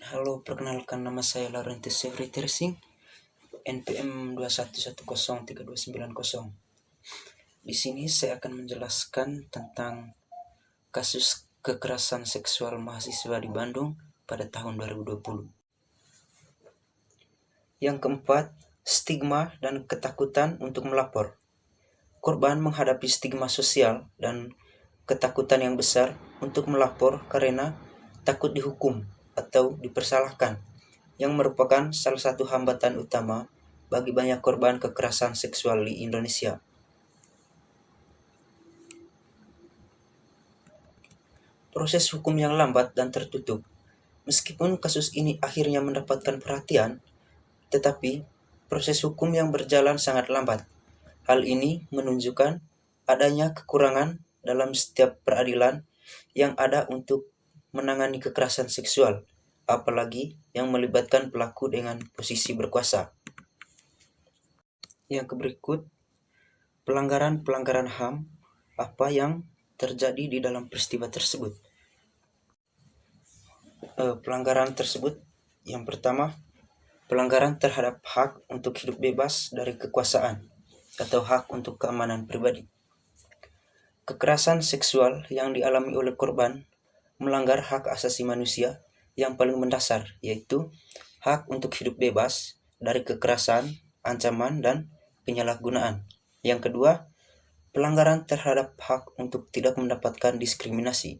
Halo, perkenalkan nama saya Laurentius Severi Tersing, NPM 211032990. Di sini saya akan menjelaskan tentang kasus kekerasan seksual mahasiswa di Bandung pada tahun 2020. Yang keempat, stigma dan ketakutan untuk melapor. Korban menghadapi stigma sosial dan ketakutan yang besar untuk melapor karena takut dihukum atau dipersalahkan, yang merupakan salah satu hambatan utama bagi banyak korban kekerasan seksual di Indonesia. Proses hukum yang lambat dan tertutup. Meskipun kasus ini akhirnya mendapatkan perhatian, tetapi proses hukum yang berjalan sangat lambat. Hal ini menunjukkan adanya kekurangan dalam setiap peradilan yang ada untuk menangani kekerasan seksual, apalagi yang melibatkan pelaku dengan posisi berkuasa. Yang berikut, pelanggaran HAM apa yang terjadi di dalam peristiwa tersebut. Pelanggaran tersebut, yang pertama, pelanggaran terhadap hak untuk hidup bebas dari kekuasaan atau hak untuk keamanan pribadi. Kekerasan seksual yang dialami oleh korban melanggar hak asasi manusia yang paling mendasar, yaitu hak untuk hidup bebas dari kekerasan, ancaman, dan penyalahgunaan. Yang kedua, pelanggaran terhadap hak untuk tidak mendapatkan diskriminasi,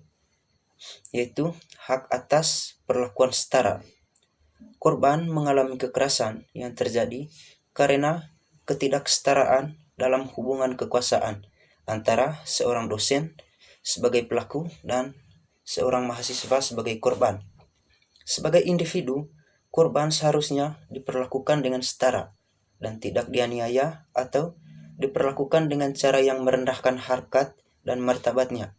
yaitu hak atas perlakuan setara. Korban mengalami kekerasan yang terjadi karena ketidaksetaraan dalam hubungan kekuasaan antara seorang dosen sebagai pelaku dan seorang mahasiswa sebagai korban. Sebagai individu, korban seharusnya diperlakukan dengan setara dan tidak dianiaya atau diperlakukan dengan cara yang merendahkan harkat dan martabatnya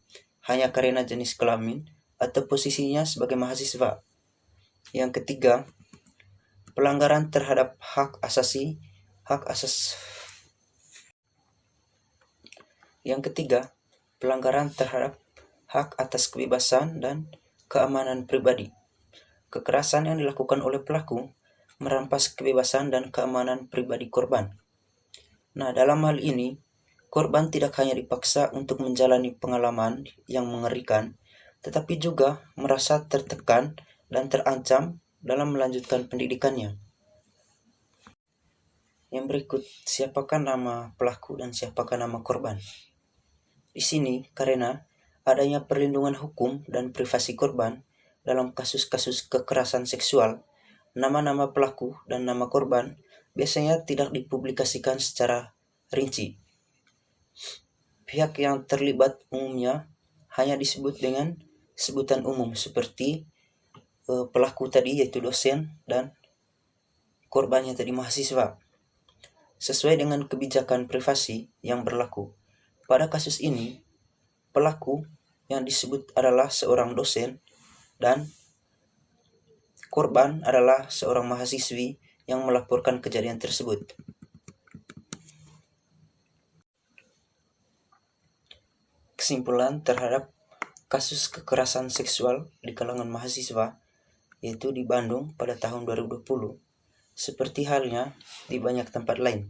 hanya karena jenis kelamin atau posisinya sebagai mahasiswa. Yang ketiga, pelanggaran terhadap hak asasi. Yang ketiga, pelanggaran terhadap hak atas kebebasan dan keamanan pribadi. Kekerasan yang dilakukan oleh pelaku merampas kebebasan dan keamanan pribadi korban. Nah, dalam hal ini, korban tidak hanya dipaksa untuk menjalani pengalaman yang mengerikan, tetapi juga merasa tertekan dan terancam dalam melanjutkan pendidikannya. Yang berikut, siapakah nama pelaku dan siapakah nama korban? Di sini, karena adanya perlindungan hukum dan privasi korban dalam kasus-kasus kekerasan seksual, nama-nama pelaku dan nama korban biasanya tidak dipublikasikan secara rinci. Pihak yang terlibat umumnya hanya disebut dengan sebutan umum seperti pelaku tadi, yaitu dosen, dan korbannya tadi mahasiswa, sesuai dengan kebijakan privasi yang berlaku. Pada kasus ini, pelaku yang disebut adalah seorang dosen dan korban adalah seorang mahasiswi yang melaporkan kejadian tersebut. Kesimpulan terhadap kasus kekerasan seksual di kalangan mahasiswa, yaitu di Bandung pada tahun 2020, seperti halnya di banyak tempat lain,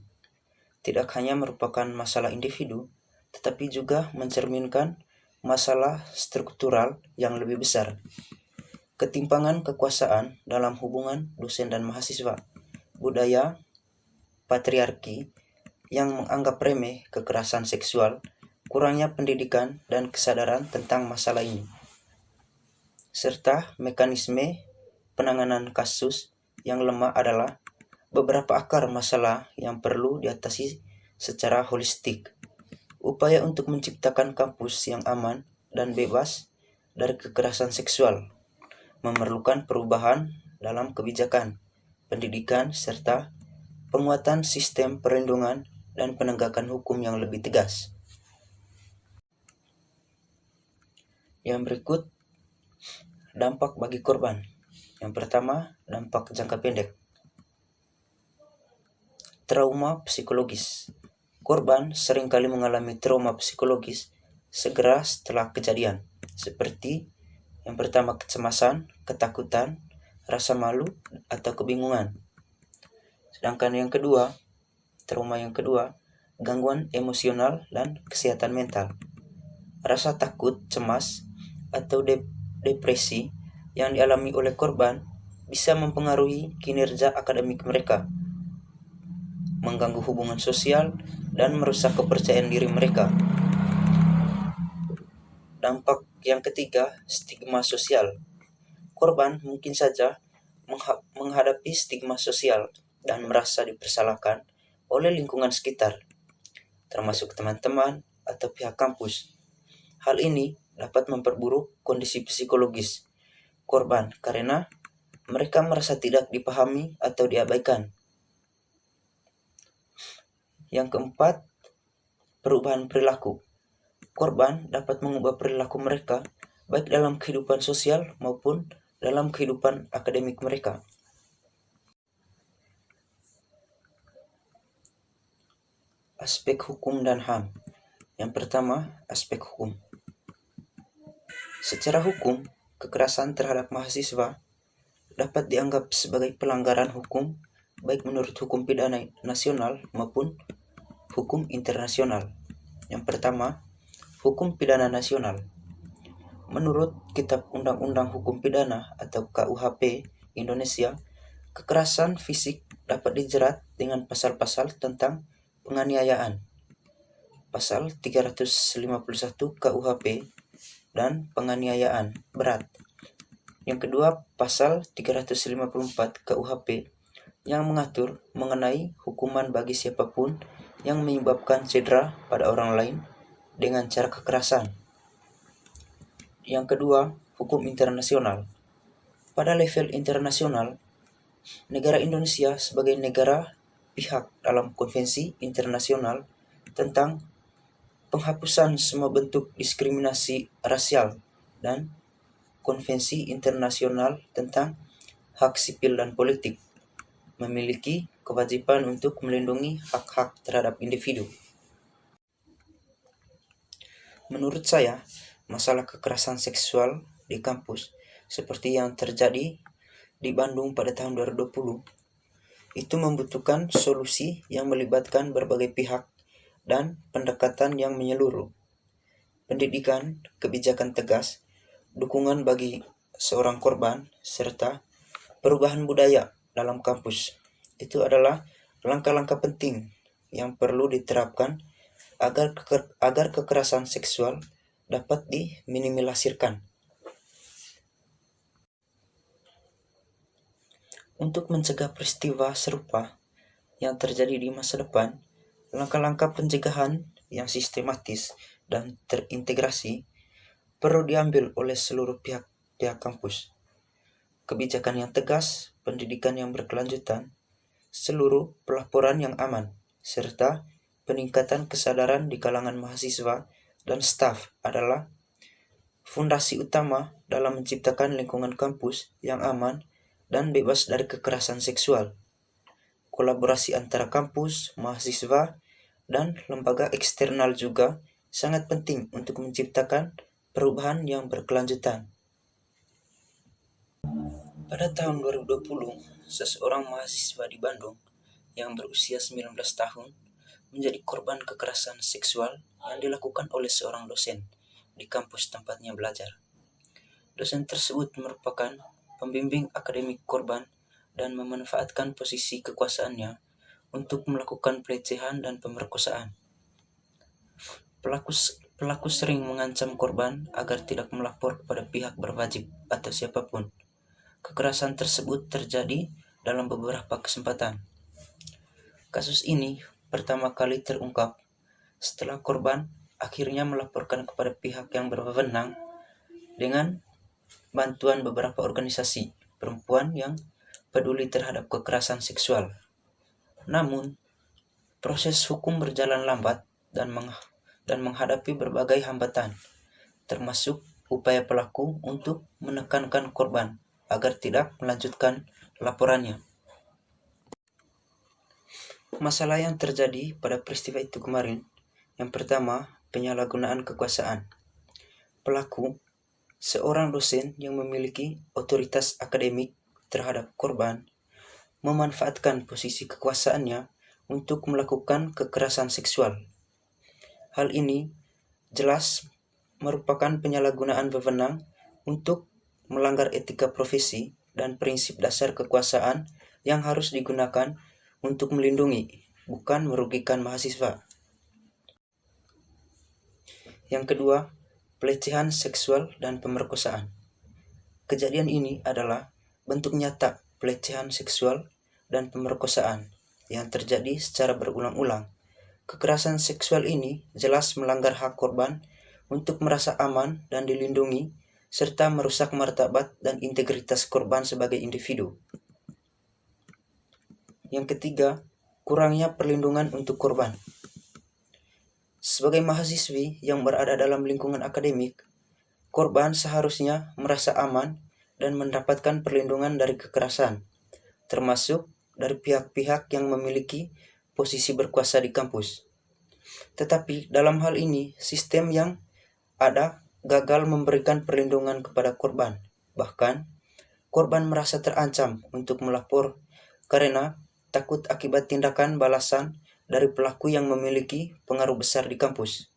tidak hanya merupakan masalah individu, tetapi juga mencerminkan masalah struktural yang lebih besar. Ketimpangan kekuasaan dalam hubungan dosen dan mahasiswa, budaya patriarki yang menganggap remeh kekerasan seksual, kurangnya pendidikan dan kesadaran tentang masalah ini, serta mekanisme penanganan kasus yang lemah adalah beberapa akar masalah yang perlu diatasi secara holistik. Upaya untuk menciptakan kampus yang aman dan bebas dari kekerasan seksual memerlukan perubahan dalam kebijakan, pendidikan, serta penguatan sistem perlindungan dan penegakan hukum yang lebih tegas. Yang berikut, dampak bagi korban. Yang pertama, dampak jangka pendek. Trauma psikologis. Korban seringkali mengalami trauma psikologis segera setelah kejadian, seperti yang pertama kecemasan, ketakutan, rasa malu atau kebingungan. Sedangkan yang kedua, trauma yang kedua, gangguan emosional dan kesehatan mental. Rasa takut, cemas, atau depresi yang dialami oleh korban bisa mempengaruhi kinerja akademik mereka, mengganggu hubungan sosial, dan merusak kepercayaan diri mereka. Dampak yang ketiga, stigma sosial. Korban mungkin saja menghadapi stigma sosial dan merasa dipersalahkan oleh lingkungan sekitar, termasuk teman-teman atau pihak kampus. Hal ini dapat memperburuk kondisi psikologis korban karena mereka merasa tidak dipahami atau diabaikan. Yang keempat, perubahan perilaku. Korban dapat mengubah perilaku mereka baik dalam kehidupan sosial maupun dalam kehidupan akademik mereka. Aspek hukum dan HAM. Yang pertama, aspek hukum. Secara hukum, kekerasan terhadap mahasiswa dapat dianggap sebagai pelanggaran hukum baik menurut hukum pidana nasional maupun hukum internasional. Yang pertama, hukum pidana nasional. Menurut Kitab Undang-Undang Hukum Pidana atau KUHP Indonesia, kekerasan fisik dapat dijerat dengan pasal-pasal tentang penganiayaan. Pasal 351 KUHP dan penganiayaan berat. Yang kedua, pasal 354 KUHP yang mengatur mengenai hukuman bagi siapapun yang menyebabkan cedera pada orang lain dengan cara kekerasan. Yang kedua, hukum internasional. Pada level internasional, negara Indonesia sebagai negara pihak dalam konvensi internasional tentang penghapusan semua bentuk diskriminasi rasial dan konvensi internasional tentang hak sipil dan politik memiliki kewajiban untuk melindungi hak-hak terhadap individu. Menurut saya, masalah kekerasan seksual di kampus seperti yang terjadi di Bandung pada tahun 2020 itu membutuhkan solusi yang melibatkan berbagai pihak dan pendekatan yang menyeluruh. Pendidikan, kebijakan tegas, dukungan bagi seorang korban, serta perubahan budaya dalam kampus. Itu adalah langkah-langkah penting yang perlu diterapkan agar kekerasan seksual dapat diminimalisirkan. Untuk mencegah peristiwa serupa yang terjadi di masa depan, langkah-langkah pencegahan yang sistematis dan terintegrasi perlu diambil oleh seluruh pihak kampus. Kebijakan yang tegas, pendidikan yang berkelanjutan, seluruh pelaporan yang aman, serta peningkatan kesadaran di kalangan mahasiswa dan staf adalah fondasi utama dalam menciptakan lingkungan kampus yang aman dan bebas dari kekerasan seksual. Kolaborasi antara kampus, mahasiswa, dan lembaga eksternal juga sangat penting untuk menciptakan perubahan yang berkelanjutan. Pada tahun 2020, seseorang mahasiswa di Bandung yang berusia 19 tahun menjadi korban kekerasan seksual yang dilakukan oleh seorang dosen di kampus tempatnya belajar. Dosen tersebut merupakan pembimbing akademik korban dan memanfaatkan posisi kekuasaannya untuk melakukan pelecehan dan pemerkosaan. Pelaku sering mengancam korban agar tidak melapor kepada pihak berwajib atau siapapun. Kekerasan tersebut terjadi dalam beberapa kesempatan. Kasus ini pertama kali terungkap setelah korban akhirnya melaporkan kepada pihak yang berwenang dengan bantuan beberapa organisasi perempuan yang peduli terhadap kekerasan seksual. Namun, proses hukum berjalan lambat dan menghadapi berbagai hambatan, termasuk upaya pelaku untuk menekankan korban agar tidak melanjutkan laporannya. Masalah yang terjadi pada peristiwa itu kemarin, yang pertama, penyalahgunaan kekuasaan. Pelaku, seorang dosen yang memiliki otoritas akademik terhadap korban memanfaatkan posisi kekuasaannya untuk melakukan kekerasan seksual. Hal ini jelas merupakan penyalahgunaan wewenang untuk melanggar etika profesi dan prinsip dasar kekuasaan yang harus digunakan untuk melindungi, bukan merugikan mahasiswa. Yang kedua, pelecehan seksual dan pemerkosaan. Kejadian ini adalah bentuk nyata pelecehan seksual dan pemerkosaan yang terjadi secara berulang-ulang. Kekerasan seksual ini jelas melanggar hak korban untuk merasa aman dan dilindungi, serta merusak martabat dan integritas korban sebagai individu. Yang ketiga, kurangnya perlindungan untuk korban. Sebagai mahasiswi yang berada dalam lingkungan akademik, korban seharusnya merasa aman dan mendapatkan perlindungan dari kekerasan, termasuk dari pihak-pihak yang memiliki posisi berkuasa di kampus. Tetapi dalam hal ini, sistem yang ada gagal memberikan perlindungan kepada korban. Bahkan, korban merasa terancam untuk melapor karena takut akibat tindakan balasan dari pelaku yang memiliki pengaruh besar di kampus.